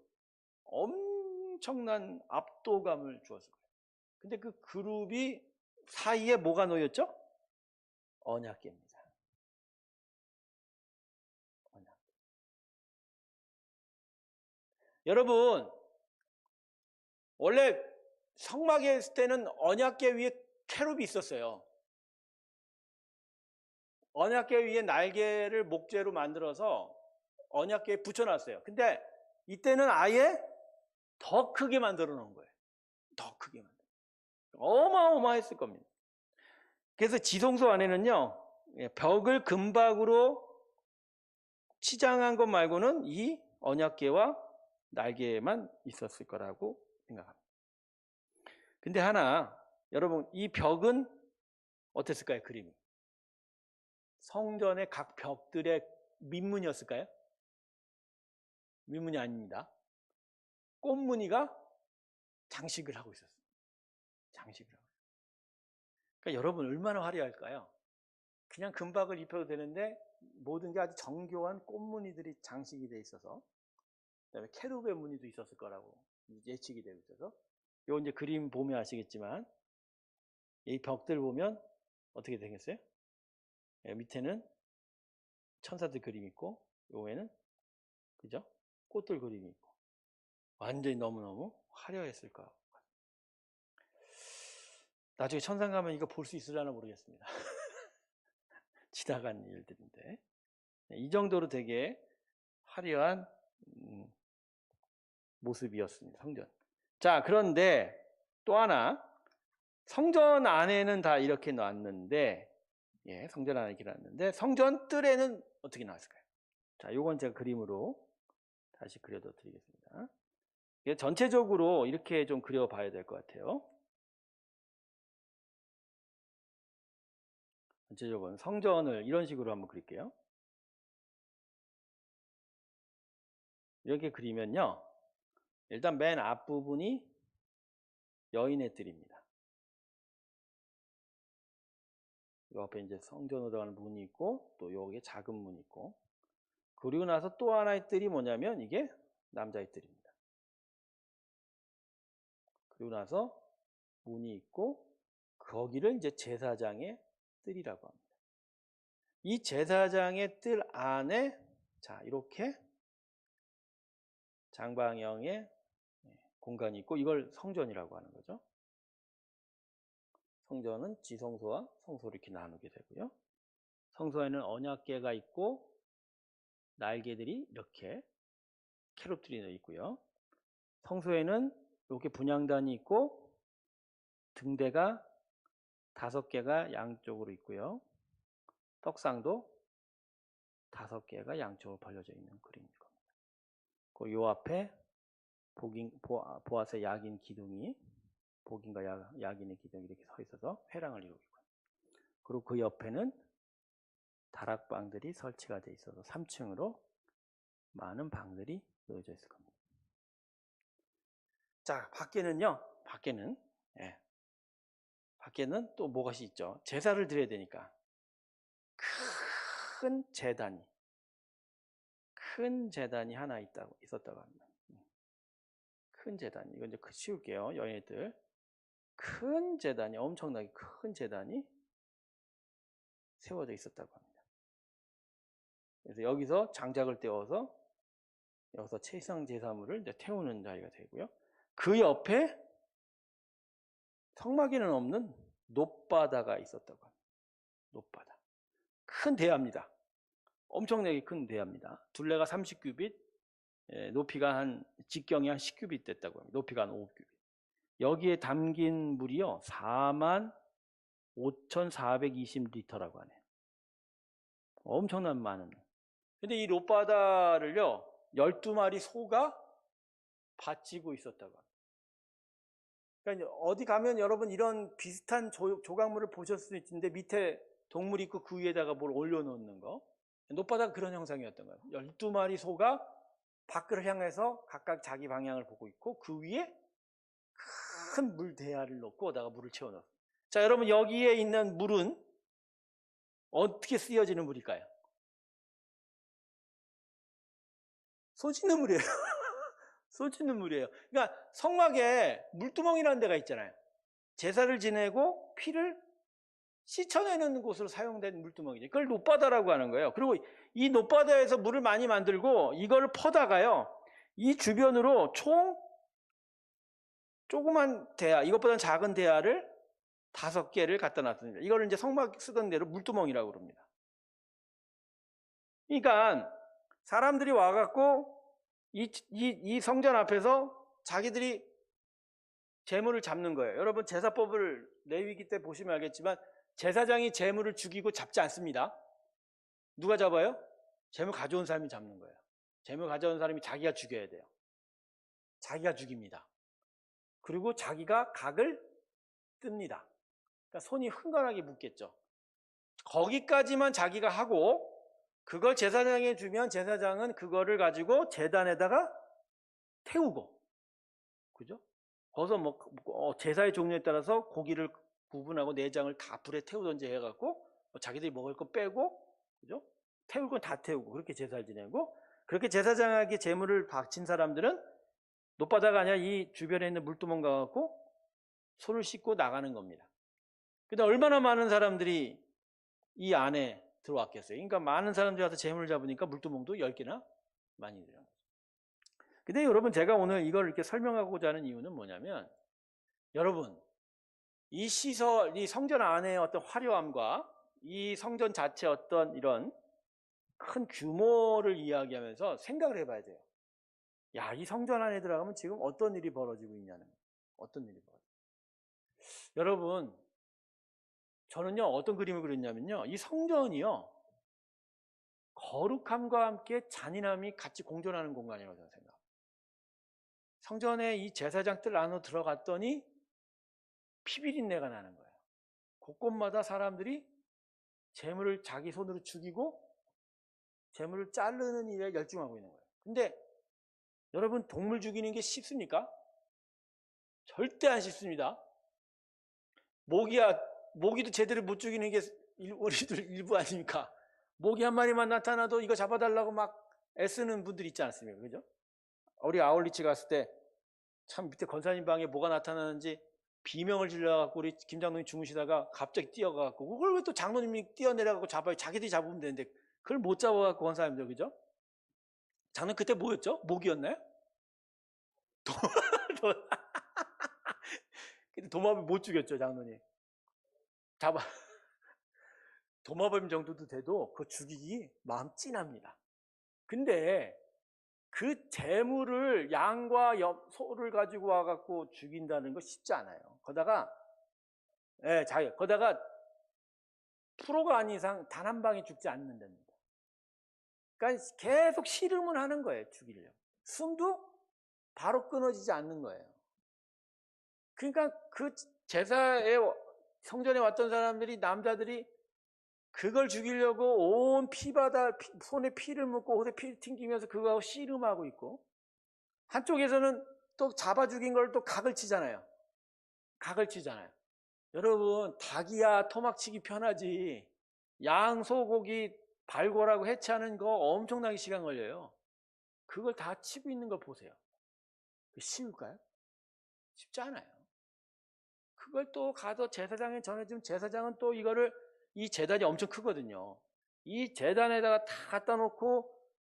A: 엄청난 압도감을 주었을 거예요. 근데 그 그룹이 사이에 뭐가 놓였죠? 언약궤입니다. 언약궤. 여러분, 원래 성막에 있을 때는 언약궤 위에 캐룹이 있었어요. 언약궤 위에 날개를 목재로 만들어서 언약궤에 붙여놨어요. 근데 이때는 아예 더 크게 만들어 놓은 거예요. 더 크게 만들어. 어마어마했을 겁니다. 그래서 지성소 안에는요, 벽을 금박으로 치장한 것 말고는 이 언약궤와 날개만 있었을 거라고 생각합니다. 근데 하나, 여러분, 이 벽은 어땠을까요? 그림이. 성전의 각 벽들의 민문이었을까요? 민문이 아닙니다. 꽃무늬가 장식을 하고 있었어요. 장식을 하고. 그러니까 여러분 얼마나 화려할까요? 그냥 금박을 입혀도 되는데 모든 게 아주 정교한 꽃무늬들이 장식이 돼 있어서, 그다음에 캐룹의 무늬도 있었을 거라고 예측이 되고 있어서, 요 이제 그림 보면 아시겠지만 이 벽들 보면 어떻게 되겠어요? 밑에는 천사들 그림이 있고, 요에는 그죠? 꽃들 그림이 있고, 완전히 너무너무 화려했을 거. 나중에 천상 가면 이거 볼 수 있으려나 모르겠습니다. 지나간 일들인데 이 정도로 되게 화려한 모습이었습니다. 성전. 자, 그런데 또 하나, 성전 안에는 다 이렇게 놨는데, 성전 안에 이렇게 놨는데 성전 뜰에는 어떻게 나왔을까요? 자, 요건 제가 그림으로 다시 그려도 드리겠습니다. 전체적으로 이렇게 좀 그려봐야 될 것 같아요. 전체적으로 성전을 이런 식으로 한번 그릴게요. 이렇게 그리면요, 일단 맨 앞부분이 여인의 뜰입니다. 이 앞에 이제 성전으로 들어가는 문이 있고, 또 여기에 작은 문이 있고, 그리고 나서 또 하나의 뜰이 뭐냐면 이게 남자의 뜰입니다. 그리고 나서 문이 있고, 거기를 이제 제사장의 뜰이라고 합니다. 이 제사장의 뜰 안에 자, 이렇게 장방형의 공간이 있고, 이걸 성전이라고 하는 거죠. 성전은 지성소와 성소를 이렇게 나누게 되고요. 성소에는 언약궤가 있고 날개들이 이렇게 캐롭들이 있고요. 성소에는 이렇게 분향단이 있고 등대가 5개가 양쪽으로 있고요. 떡상도 5개가 양쪽으로 벌려져 있는 그림일 겁니다. 그 요 앞에 보아스의 야긴 기둥이 복인과 야긴의 기둥이 이렇게 서 있어서 회랑을 이루고 있고요. 그리고 그 옆에는 다락방들이 설치가 돼 있어서 3층으로 많은 방들이 놓여져 있을 겁니다. 자, 밖에는요. 밖에는 또 무엇이 있죠? 제사를 드려야 되니까 큰 재단이 하나 있었다고 합니다. 큰 재단, 이거 이제 치울게요. 여인들 큰 재단이, 엄청나게 큰 재단이 세워져 있었다고 합니다. 그래서 여기서 장작을 떼어서 여기서 최상 제사물을 이제 태우는 자리가 되고요. 그 옆에 성막에는 없는 높바다가 있었다고 합니다. 높바다. 큰 대야입니다. 엄청나게 큰 대야입니다. 둘레가 30규빗, 높이가 직경이 한 10규빗 됐다고 합니다. 높이가 한 5규빗. 여기에 담긴 물이요, 45,420리터라고 하네요. 엄청난 많은. 근데 이 높바다를요, 12마리 소가 바치고 있었다고 합니다. 그러니까 어디 가면 여러분 이런 비슷한 조각물을 보셨을 수 있는데 밑에 동물이 있고 그 위에다가 뭘 올려놓는 거. 높바다가 그런 형상이었던 거예요. 12마리 소가 밖을 향해서 각각 자기 방향을 보고 있고 그 위에 큰 물 대야를 놓고 거기다가 물을 채워넣어요. 자, 여러분 여기에 있는 물은 어떻게 쓰여지는 물일까요? 쏟지는 물이에요. 쏟지는 물이에요. 그러니까 성막에 물두멍이라는 데가 있잖아요. 제사를 지내고 피를 씻어내는 곳으로 사용된 물두멍이죠. 그걸 높바다라고 하는 거예요. 그리고 이 높바다에서 물을 많이 만들고 이걸 퍼다가요, 이 주변으로 조그만 대야, 이것보다는 작은 대야를 5개를 갖다 놨습니다. 이걸 이제 성막 쓰던 대로 물두멍이라고 그럽니다. 그러니까 사람들이 와갖고 이 성전 앞에서 자기들이 재물을 잡는 거예요. 여러분 제사법을 레위기 때 보시면 알겠지만 제사장이 재물을 죽이고 잡지 않습니다. 누가 잡아요? 재물 가져온 사람이 잡는 거예요. 재물 가져온 사람이 자기가 죽여야 돼요. 자기가 죽입니다. 그리고 자기가 각을 뜹니다. 그러니까 손이 흥건하게 묶겠죠. 거기까지만 자기가 하고 그걸 제사장에 주면 제사장은 그거를 가지고 제단에다가 태우고, 그죠? 거기서 제사의 종류에 따라서 고기를 구분하고 내장을 다 불에 태우던지 해갖고 자기들이 먹을 거 빼고, 그죠? 태울 건 다 태우고 그렇게 제사를 지내고, 그렇게 제사장에게 제물을 바친 사람들은 높바다가 아니라 이 주변에 있는 물두멍 가갖고 손을 씻고 나가는 겁니다. 근데 얼마나 많은 사람들이 이 안에 들어왔겠어요. 그러니까 많은 사람들이 와서 재물을 잡으니까 물두멍도 10개나 많이 들어요. 근데 여러분 제가 오늘 이걸 이렇게 설명하고자 하는 이유는 뭐냐면, 여러분 이 시설, 이 성전 안의 어떤 화려함과 이 성전 자체의 어떤 이런 큰 규모를 이야기하면서 생각을 해봐야 돼요. 야, 이 성전 안에 들어가면 지금 어떤 일이 벌어지고 있냐는 거예요. 어떤 일이 벌어지고. 여러분 저는요 어떤 그림을 그렸냐면요, 이 성전이요 거룩함과 함께 잔인함이 같이 공존하는 공간이라고 저는 생각합니다. 성전에 이 제사장 뜰 안으로 들어갔더니 피비린내가 나는 거예요. 곳곳마다 사람들이 재물을 자기 손으로 죽이고 재물을 자르는 일에 열중하고 있는 거예요. 근데 여러분 동물 죽이는 게 쉽습니까? 절대 안 쉽습니다. 모기도 제대로 못 죽이는 게 우리들 일부 아닙니까? 모기 한 마리만 나타나도 이거 잡아달라고 막 애쓰는 분들이 있지 않습니까? 그죠? 우리 아울리치 갔을 때 참 밑에 권사님 방에 뭐가 나타나는지 비명을 질러갖고 우리 김 장로님 주무시다가 갑자기 뛰어가갖고, 그걸 왜 또 장로님이 뛰어내려가고 잡아요? 자기들이 잡으면 되는데 그걸 못 잡아갖고 권사님들, 그죠? 장로님 그때 뭐였죠? 모기였나요? 근데 도마뱀 못 죽였죠, 장로님. 도마뱀 정도도 돼도 그거 죽이기 마음 찐합니다. 근데 그 재물을 양과 소를 가지고 와갖고 죽인다는 거 쉽지 않아요. 거다가 프로가 아닌 이상 단 한 방에 죽지 않는답니다. 그러니까 계속 씨름을 하는 거예요. 죽이려고. 숨도 바로 끊어지지 않는 거예요. 그러니까 그 제사에 성전에 왔던 사람들이, 남자들이 그걸 죽이려고 온 피바다, 손에 피를 묻고 옷에 피를 튕기면서 그거하고 씨름하고 있고, 한쪽에서는 또 잡아 죽인 걸 또 각을 치잖아요. 각을 치잖아요. 여러분, 닭이야 토막치기 편하지, 양, 소고기 발골하고 해체하는 거 엄청나게 시간 걸려요. 그걸 다 치고 있는 걸 보세요. 쉬울까요? 쉽지 않아요. 그걸 또 가서 제사장에 전해주면 제사장은 또 이거를, 이 제단이 엄청 크거든요. 이 제단에다가 다 갖다 놓고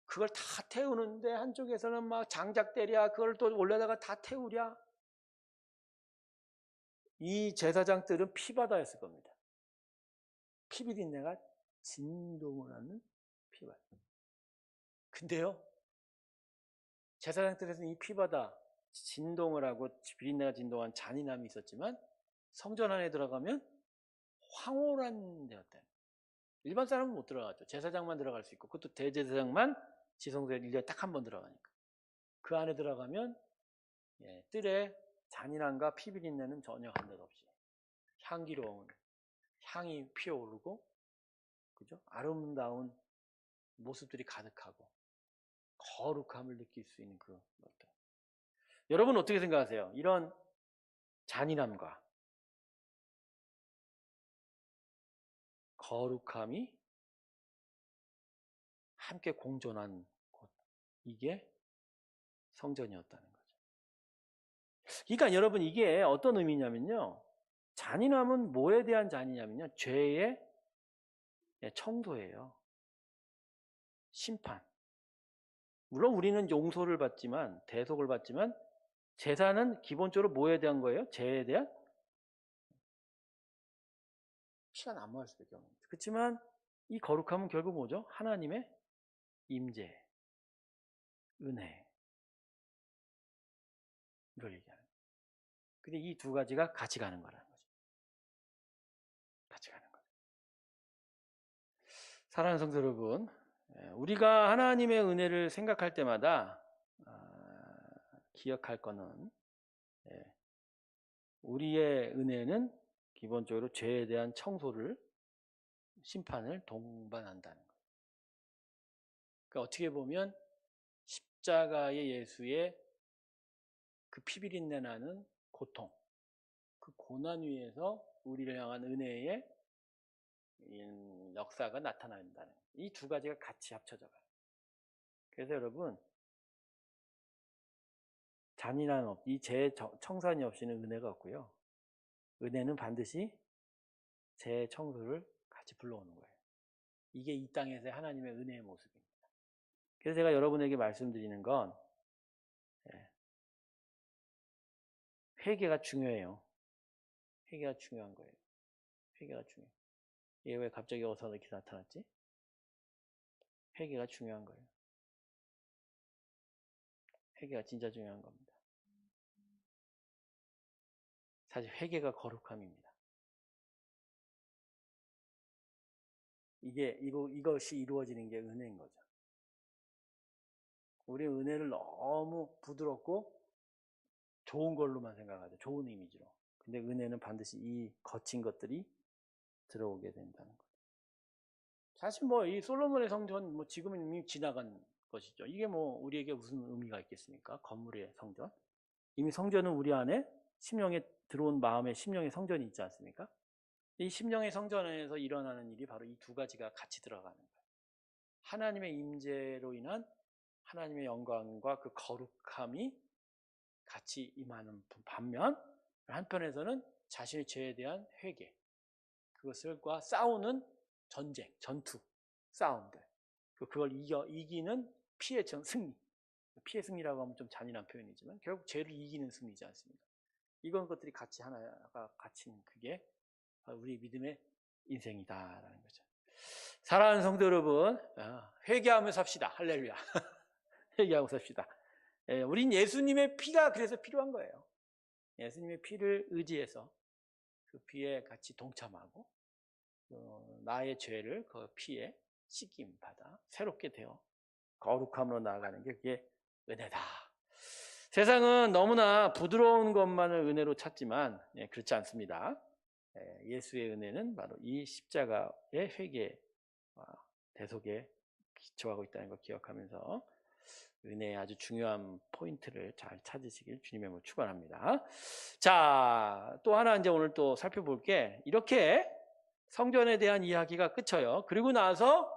A: 그걸 다 태우는데, 한쪽에서는 막 장작대랴 그걸 또 올려다가 다 태우랴. 이 제사장들은 피바다였을 겁니다. 피비린내가 진동을 하는 피바다. 근데요, 제사장들에서는 이 피바다, 진동을 하고 비린내가 진동한 잔인함이 있었지만, 성전 안에 들어가면 황홀한 데였다. 일반 사람은 못 들어가죠. 제사장만 들어갈 수 있고, 그것도 대제사장만 지성소에 1년에 딱 한 번 들어가니까. 그 안에 들어가면 뜰에 잔인함과 피비린내는 전혀 한 것 없이 향기로운 향이 피어오르고, 그죠? 아름다운 모습들이 가득하고 거룩함을 느낄 수 있는 그 것들. 여러분 어떻게 생각하세요? 이런 잔인함과 거룩함이 함께 공존한 곳, 이게 성전이었다는 거죠. 그러니까 여러분, 이게 어떤 의미냐면요, 잔인함은 뭐에 대한 잔인함이냐? 죄의 청소예요. 심판. 물론 우리는 용서를 받지만, 대속을 받지만, 제사는 기본적으로 뭐에 대한 거예요? 죄에 대한 피가 남아할 수밖에 없는 거죠. 그렇지만 이 거룩함은 결국 뭐죠? 하나님의 임재, 은혜, 이걸 얘기하는 거예요. 근데 이 두 가지가 같이 가는 거라는 거죠. 같이 가는 거죠. 사랑하는 성도 여러분, 우리가 하나님의 은혜를 생각할 때마다 기억할 거는, 우리의 은혜는 기본적으로 죄에 대한 청소를, 심판을 동반한다는 거예요. 그러니까 어떻게 보면 십자가의 예수의 그 피비린내 나는 고통, 그 고난 위에서 우리를 향한 은혜의 역사가 나타난다는, 이 두 가지가 같이 합쳐져 가요. 그래서 여러분, 잔인한 이 죄 청산이 없이는 은혜가 없고요, 은혜는 반드시 죄 청소를 같이 불러오는 거예요. 이게 이 땅에서의 하나님의 은혜의 모습입니다. 그래서 제가 여러분에게 말씀드리는 건, 회개가 중요해요. 회개가 중요한 거예요. 회개가 중요해요. 얘 왜 갑자기 어서 이렇게 나타났지? 회개가 중요한 거예요. 회개가 진짜 중요한 겁니다. 사실 회개가 거룩함입니다. 이것이 이루어지는 게 은혜인 거죠. 우리 은혜를 너무 부드럽고 좋은 걸로만 생각하죠. 좋은 이미지로. 근데 은혜는 반드시 이 거친 것들이 들어오게 된다는 거죠. 사실 이 솔로몬의 성전, 지금은 이미 지나간 것이죠. 이게 우리에게 무슨 의미가 있겠습니까? 건물의 성전. 이미 성전은 우리 안에 심령에 들어온 마음의 심령의 성전이 있지 않습니까? 이 심령의 성전에서 일어나는 일이 바로 이 두 가지가 같이 들어가는 거예요. 하나님의 임재로 인한 하나님의 영광과 그 거룩함이 같이 임하는 반면, 한편에서는 자신의 죄에 대한 회개, 그것과 싸우는 전쟁, 전투, 싸움들, 그걸 이기는 피의 승리. 피의 승리라고 하면 좀 잔인한 표현이지만 결국 죄를 이기는 승리지 않습니까? 이런 것들이 같이 하나가 갇힌, 그게 우리 믿음의 인생이다라는 거죠. 사랑하는 성도 여러분, 회개하며 삽시다. 할렐루야. 회개하고 삽시다. 우린 예수님의 피가 그래서 필요한 거예요. 예수님의 피를 의지해서 그 피에 같이 동참하고, 나의 죄를 그 피에 씻김 받아 새롭게 되어 거룩함으로 나아가는 게 그게 은혜다. 세상은 너무나 부드러운 것만을 은혜로 찾지만 그렇지 않습니다. 예수의 은혜는 바로 이 십자가의 회개 대속에 기초하고 있다는 걸 기억하면서 은혜의 아주 중요한 포인트를 잘 찾으시길 주님의 이름으로 축원합니다. 자, 또 하나 이제 오늘 또 살펴볼 게 이렇게 성전에 대한 이야기가 끝쳐요. 그리고 나서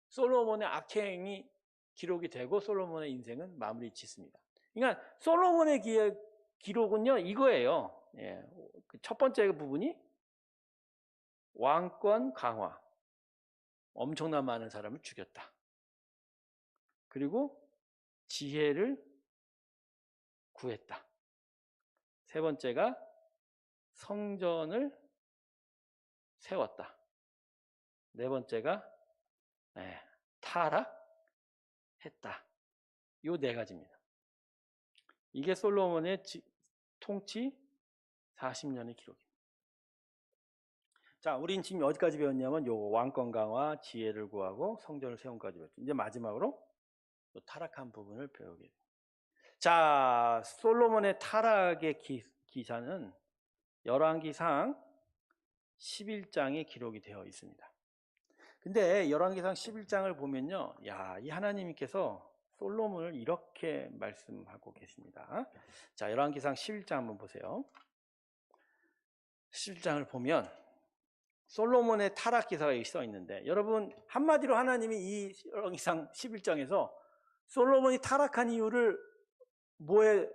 A: 솔로몬의 악행이 기록이 되고 솔로몬의 인생은 마무리 짓습니다. 그러니까 솔로몬의 기록은요 이거예요. 첫 번째 부분이 왕권 강화, 엄청난 많은 사람을 죽였다. 그리고 지혜를 구했다. 세 번째가 성전을 세웠다. 네 번째가 타락했다. 요 네 가지입니다. 이게 솔로몬의 통치 40년의 기록입니다. 자, 우린 지금 어디까지 배웠냐면 요 왕권 강화, 지혜를 구하고 성전을 세운까지 배웠죠. 이제 마지막으로 요 타락한 부분을 배우게 됩니다. 자, 솔로몬의 타락의 기사는 열왕기상 11장에 기록이 되어 있습니다. 근데 열왕기상 11장을 보면요, 야, 이 하나님께서 솔로몬을 이렇게 말씀하고 계십니다. 자, 열왕기상 11장 한번 보세요. 11장을 보면 솔로몬의 타락 기사가 여기 써 있는데, 여러분 한마디로 하나님이 이 열왕기상 11장에서 솔로몬이 타락한 이유를 뭐에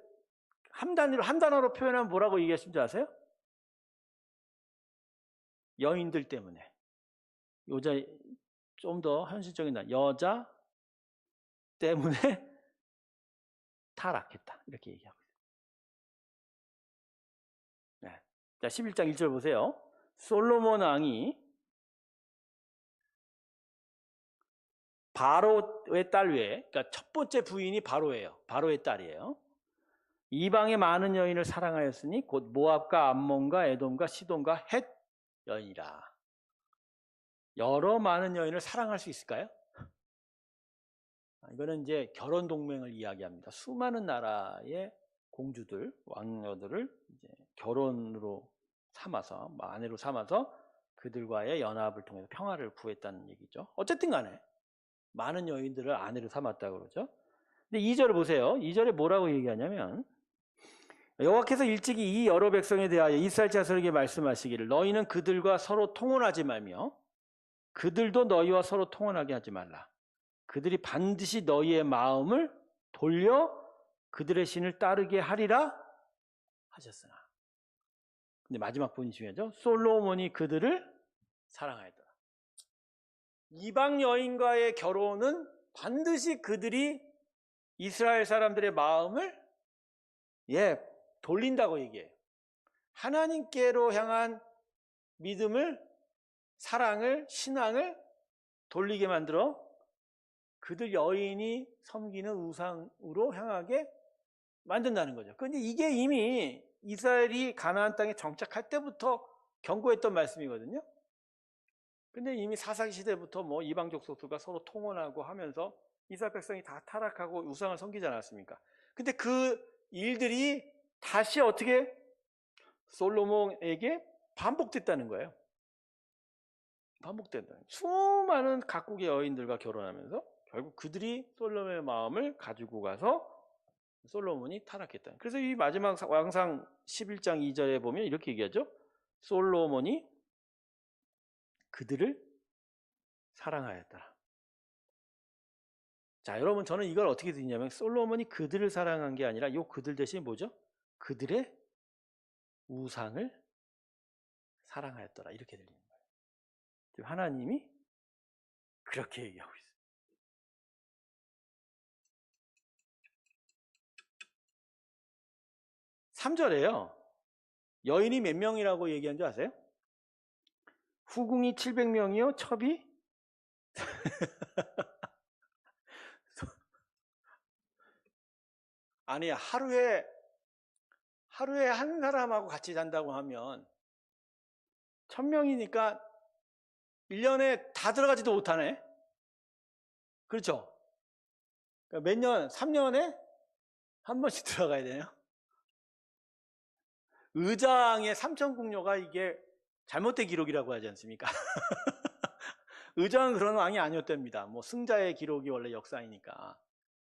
A: 한 단어로 표현하면 뭐라고 얘기하신 줄 아세요? 여인들 때문에. 여자, 좀 더 현실적인 여자 때문에 타락했다. 이렇게 얘기하고 있어요. 네. 자, 11장 1절 보세요. 솔로몬 왕이 바로의 딸 외에, 그러니까 첫 번째 부인이 바로예요. 바로의 딸이에요. 이방의 많은 여인을 사랑하였으니 곧 모압과 암몬과 에돔과 시돈과 헷 여인이라. 여러 많은 여인을 사랑할 수 있을까요? 이거는 이제 결혼 동맹을 이야기합니다. 수많은 나라의 공주들, 왕녀들을 이제 결혼으로 삼아서, 아내로 삼아서 그들과의 연합을 통해서 평화를 구했다는 얘기죠. 어쨌든 간에 많은 여인들을 아내로 삼았다고 그러죠. 근데 2절을 보세요. 2절에 뭐라고 얘기하냐면, 여호와께서 일찍이 이 여러 백성에 대하여 이스라엘 자손에게 말씀하시기를 너희는 그들과 서로 통혼하지 말며 그들도 너희와 서로 통혼하게 하지 말라. 그들이 반드시 너희의 마음을 돌려 그들의 신을 따르게 하리라 하셨으나. 근데 마지막 부분이 중요하죠. 솔로몬이 그들을 사랑하였더라. 이방 여인과의 결혼은 반드시 그들이 이스라엘 사람들의 마음을 돌린다고 얘기해요. 하나님께로 향한 믿음을, 사랑을, 신앙을 돌리게 만들어 그들 여인이 섬기는 우상으로 향하게 만든다는 거죠. 그런데 이게 이미 이스라엘이 가나안 땅에 정착할 때부터 경고했던 말씀이거든요. 근데 이미 사사기 시대부터 뭐 이방족 속들과 서로 통혼하고 하면서 이스라엘 백성이 다 타락하고 우상을 섬기지 않았습니까? 근데 그 일들이 다시 어떻게 솔로몬에게 반복됐다는 거예요. 반복된다. 수많은 각국의 여인들과 결혼하면서 결국 그들이 솔로몬의 마음을 가지고 가서 솔로몬이 타락했다. 그래서 이 마지막 왕상 11장 2절에 보면 이렇게 얘기하죠. 솔로몬이 그들을 사랑하였더라. 자, 여러분 저는 이걸 어떻게 듣냐면 솔로몬이 그들을 사랑한 게 아니라 요 그들 대신 뭐죠? 그들의 우상을 사랑하였더라. 이렇게 들리는 거예요. 지금 하나님이 그렇게 얘기하고 있어요. 3절에요. 여인이 몇 명이라고 얘기한 줄 아세요? 후궁이 700명이요. 첩이 아니 하루에 한 사람하고 같이 잔다고 하면 1000명이니까 1년에 다 들어가지도 못하네. 그렇죠? 그러니까 몇 년, 3년에 한 번씩 들어가야 되네요. 의장의 삼천궁녀가 이게 잘못된 기록이라고 하지 않습니까? 의장은 그런 왕이 아니었답니다. 뭐 승자의 기록이 원래 역사이니까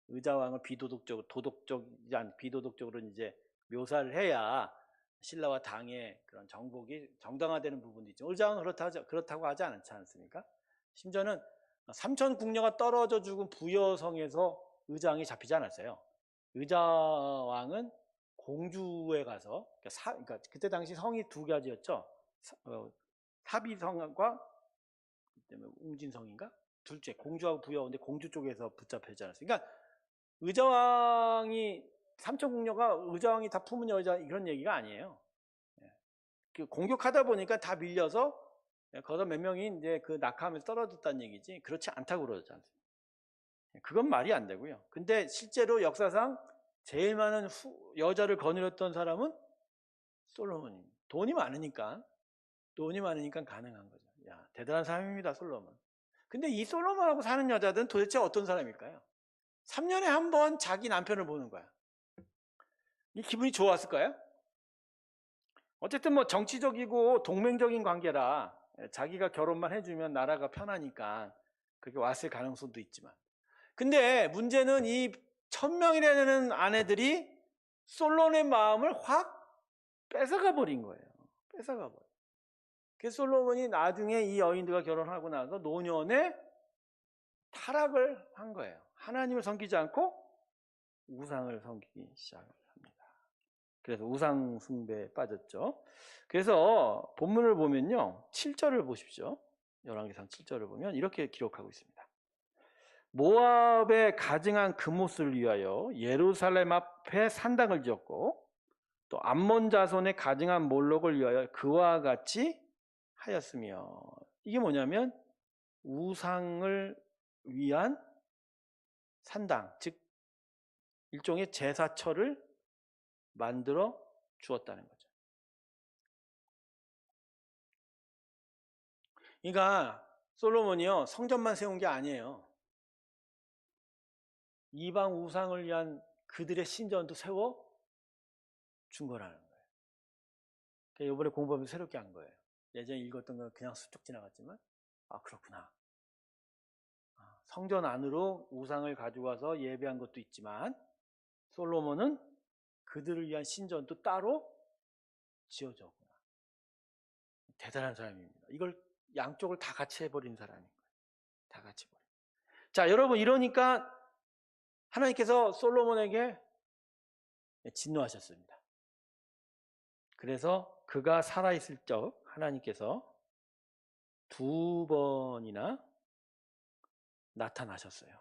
A: 의자왕을 비도덕적으로 이제 묘사를 해야 신라와 당의 그런 정복이 정당화되는 부분도 있죠. 의장은 그렇다고 하지 않지 않습니까? 심지어는 삼천궁녀가 떨어져 죽은 부여성에서 의장이 잡히지 않았어요. 의자왕은 공주에 가서 그러니까 그때 당시 성이 두 가지였죠. 사비성과 그다음에 웅진성인가? 둘째 공주하고 부여인데 공주 쪽에서 붙잡혀지 않았어요. 그러니까 의자왕이 삼천궁녀가 의자왕이 다 품은 여자 이런 얘기가 아니에요. 공격하다 보니까 다 밀려서 거기서 몇 명이 이제 그 낙하하면서 떨어졌다는 얘기지 그렇지 않다고 그러지 않습니까? 그건 말이 안 되고요. 근데 실제로 역사상 제일 많은 여자를 거느렸던 사람은 솔로몬입니다. 돈이 많으니까 가능한 거죠. 야, 대단한 사람입니다, 솔로몬. 근데 이 솔로몬하고 사는 여자들은 도대체 어떤 사람일까요? 3년에 한 번 자기 남편을 보는 거야. 이 기분이 좋았을까요? 어쨌든 뭐 정치적이고 동맹적인 관계라 자기가 결혼만 해주면 나라가 편하니까 그렇게 왔을 가능성도 있지만 근데 문제는 이 1000명이나 되는 아내들이 솔로몬의 마음을 확 뺏어가 버린 거예요. 뺏어가 버려. 그래서 솔로몬이 나중에 이 여인들과 결혼하고 나서 노년에 타락을 한 거예요. 하나님을 섬기지 않고 우상을 섬기기 시작합니다. 그래서 우상 숭배에 빠졌죠. 그래서 본문을 보면요. 7절을 보십시오. 열왕기상 7절을 보면 이렇게 기록하고 있습니다. 모압의 가증한 금옷을 위하여 예루살렘 앞에 산당을 지었고 또 암몬 자손의 가증한 몰록을 위하여 그와 같이 하였으며 이게 뭐냐면 우상을 위한 산당, 즉 일종의 제사처를 만들어 주었다는 거죠. 그러니까 솔로몬이요 성전만 세운 게 아니에요. 이방 우상을 위한 그들의 신전도 세워 준 거라는 거예요. 그러니까 이번에 공부하면서 새롭게 한 거예요. 예전에 읽었던 건 그냥 슬쩍 지나갔지만 아 그렇구나. 성전 안으로 우상을 가져와서 예배한 것도 있지만 솔로몬은 그들을 위한 신전도 따로 지어줬구나. 대단한 사람입니다. 이걸 양쪽을 다 같이 해버린 사람인 거예요. 다 같이 해버린. 자, 여러분 이러니까 하나님께서 솔로몬에게 진노하셨습니다. 그래서 그가 살아있을 적 하나님께서 2번이나 나타나셨어요.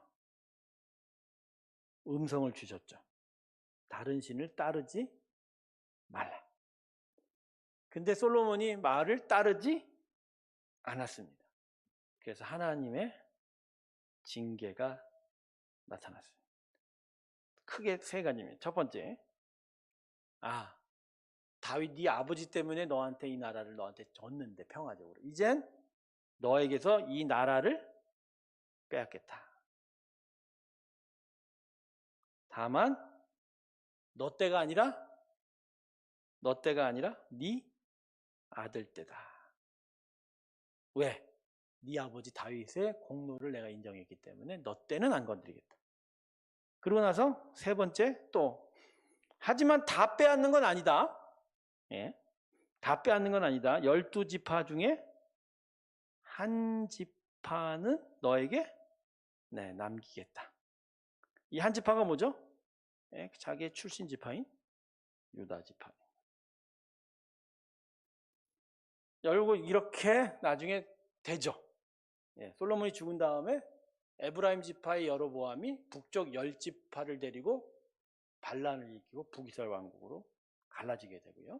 A: 음성을 주셨죠. 다른 신을 따르지 말라. 근데 솔로몬이 말을 따르지 않았습니다. 그래서 하나님의 징계가 나타났어요. 크게 3가지입니다. 첫 번째, 다윗 네 아버지 때문에 너한테 이 나라를 너한테 줬는데 평화적으로 이젠 너에게서 이 나라를 빼앗겠다. 다만 너 때가 아니라 네 아들 때다. 왜? 네 아버지 다윗의 공로를 내가 인정했기 때문에 너 때는 안 건드리겠다. 그러고 나서 3번째 또 하지만 다 빼앗는 건 아니다. 예. 다 빼앗는 건 아니다. 12지파 중에 한 지파는 너에게 남기겠다. 이 한 지파가 뭐죠? 예, 자기의 출신 지파인 유다 지파. 결국 이렇게 나중에 되죠. 예, 솔로몬이 죽은 다음에 에브라임 지파의 여로보암이 북쪽 10지파를 데리고 반란을 일으키고 북이스라엘 왕국으로 갈라지게 되고요.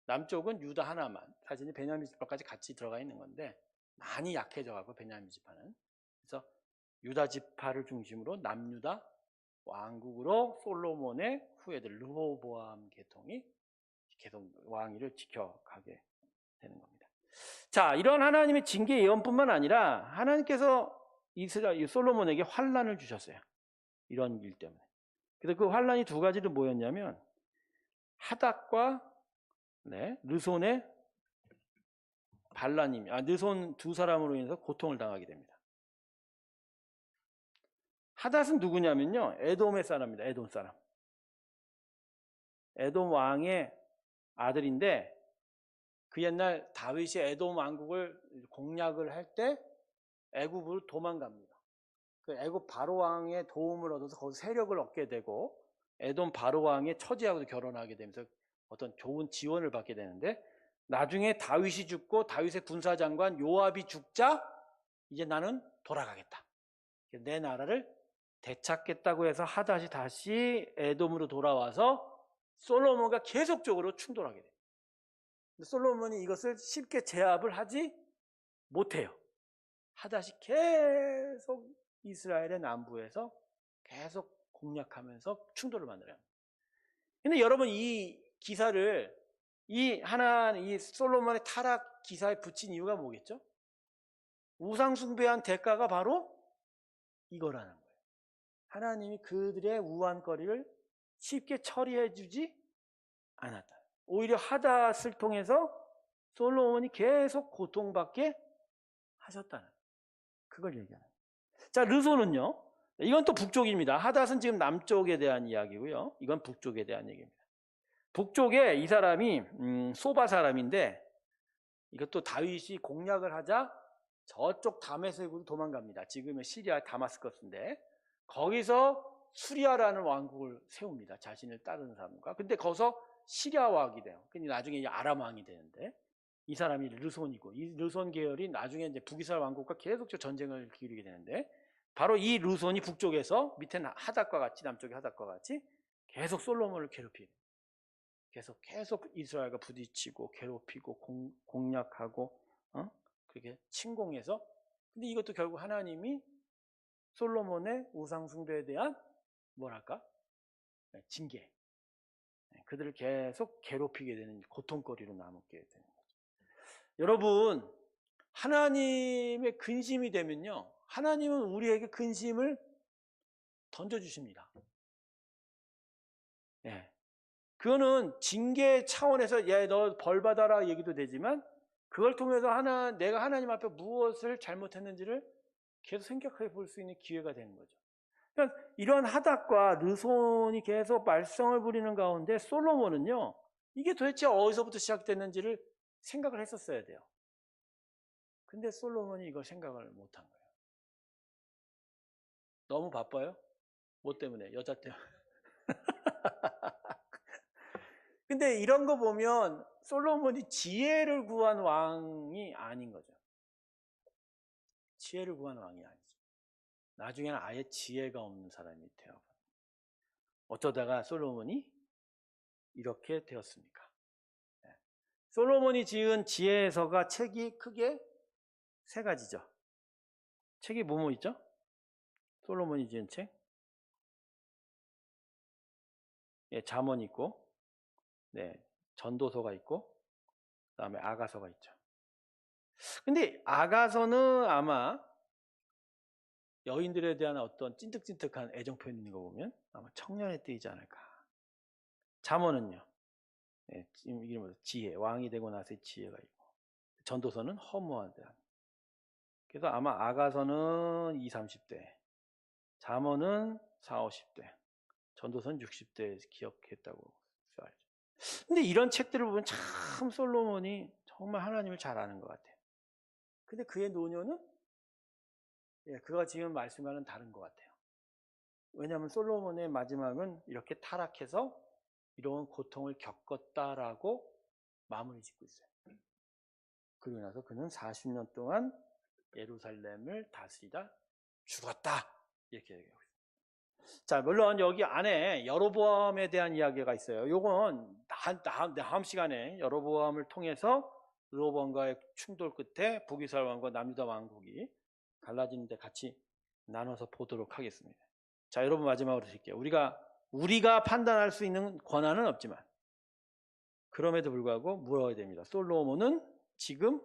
A: 남쪽은 유다 하나만, 사실은 베냐민 지파까지 같이 들어가 있는 건데 많이 약해져 가고 베냐민 지파는. 그래서 유다 지파를 중심으로 남유다 왕국으로 솔로몬의 후예들 르호보암 계통이 계속 왕위를 지켜가게 되는 겁니다. 자, 이런 하나님의 징계 예언뿐만 아니라 하나님께서 솔로몬에게 환란을 주셨어요. 이런 일 때문에. 그래서 그 환란이 두 가지로 뭐였냐면 하닥과 르손의 반란임, 르손 두 사람으로 인해서 고통을 당하게 됩니다. 하닷은 누구냐면요, 에돔의 사람입니다. 에돔 사람. 에돔 왕의 아들인데 그 옛날 다윗이 에돔 왕국을 공략을 할 때 애굽으로 도망갑니다. 그 애굽 바로 왕의 도움을 얻어서 거기서 세력을 얻게 되고 에돔 바로 왕의 처지하고도 결혼하게 되면서 어떤 좋은 지원을 받게 되는데 나중에 다윗이 죽고 다윗의 군사장관 요압이 죽자 이제 나는 돌아가겠다. 내 나라를 되찾겠다고 해서 하닷이 다시 에돔으로 돌아와서 솔로몬과 계속적으로 충돌하게 됩니다. 솔로몬이 이것을 쉽게 제압을 하지 못해요. 하닷이 계속 이스라엘의 남부에서 계속 공략하면서 충돌을 만들어요. 근데 여러분 이 기사를 이 솔로몬의 타락 기사에 붙인 이유가 뭐겠죠? 우상 숭배한 대가가 바로 이거라는 거예요. 하나님이 그들의 우환거리를 쉽게 처리해 주지 않았다. 오히려 하닷을 통해서 솔로몬이 계속 고통받게 하셨다는 그걸 얘기하는 거예요. 자, 르손은요. 이건 또 북쪽입니다. 하닷은 지금 남쪽에 대한 이야기고요. 이건 북쪽에 대한 얘기입니다. 북쪽에 이 사람이 소바 사람인데 이것도 다윗이 공략을 하자 저쪽 다메섹으로 도망갑니다. 지금의 시리아 다마스커스인데 거기서 수리아라는 왕국을 세웁니다. 자신을 따르는 사람과. 근데 거기서 시리아 왕이 돼요. 근데 나중에 아람 왕이 되는데 이 사람이 르손이고 이 르손 계열이 나중에 이제 북이스라엘 왕국과 계속 전쟁을 기울이게 되는데 바로 이 르손이 북쪽에서 밑에 하닷과 같이 남쪽의 하닷과 같이 계속 솔로몬을 괴롭히고 계속 이스라엘과 부딪히고 괴롭히고 공략하고 그렇게 침공해서 근데 이것도 결국 하나님이 솔로몬의 우상 숭배에 대한 뭐랄까 징계 그들을 계속 괴롭히게 되는 고통거리로 남게 되는 거죠. 여러분 하나님의 근심이 되면요 하나님은 우리에게 근심을 던져주십니다. 그거는 징계 차원에서 너 벌 받아라 얘기도 되지만 그걸 통해서 내가 하나님 앞에 무엇을 잘못했는지를 계속 생각해 볼 수 있는 기회가 되는 거죠. 그러니까 이런 하닷과 르손이 계속 말썽을 부리는 가운데 솔로몬은요 이게 도대체 어디서부터 시작됐는지를 생각을 했었어야 돼요. 근데 솔로몬이 이걸 생각을 못한 거예요. 너무 바빠요? 뭐 때문에? 여자 때문에. 근데 이런 거 보면 솔로몬이 지혜를 구한 왕이 아닌 거죠. 지혜를 구한 왕이 아니죠. 나중에는 아예 지혜가 없는 사람이 되어버려요. 어쩌다가 솔로몬이 이렇게 되었습니까? 솔로몬이 지은 지혜서가 책이 크게 세 가지죠. 책이 뭐뭐 있죠? 솔로몬이 지은 책? 잠언이 있고, 전도서가 있고, 그다음에 아가서가 있죠. 근데 아가서는 아마 여인들에 대한 어떤 찐득찐득한 애정 표현 있는 거 보면 아마 청년에 뜨이지 않을까. 잠언은요, 이게 뭐죠? 지혜, 왕이 되고 나서의 지혜가 있고, 전도서는 허무한 대한. 그래서 아마 아가서는 20, 30대, 잠언은 40, 50대, 전도서는 60대에 기억했다고 알죠. 근데 이런 책들을 보면 참 솔로몬이 정말 하나님을 잘 아는 것 같아요. 근데 그의 노년은 그가 지금 말씀과는 다른 것 같아요. 왜냐하면 솔로몬의 마지막은 이렇게 타락해서 이런 고통을 겪었다라고 마무리 짓고 있어요. 그러고 나서 그는 40년 동안 예루살렘을 다스리다 죽었다 이렇게 얘기하고 있어요. 자, 물론 여기 안에 여로보암에 대한 이야기가 있어요. 요건 다음 시간에 여로보암을 통해서 여로보암과의 충돌 끝에 북이스라엘 왕과 남유다 왕국이 갈라지는데 같이 나눠서 보도록 하겠습니다. 자, 여러분 마지막으로 드릴게요. 우리가 판단할 수 있는 권한은 없지만 그럼에도 불구하고 물어야 됩니다. 솔로몬은 지금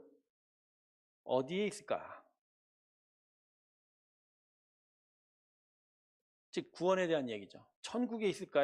A: 어디에 있을까? 즉 구원에 대한 얘기죠. 천국에 있을까요?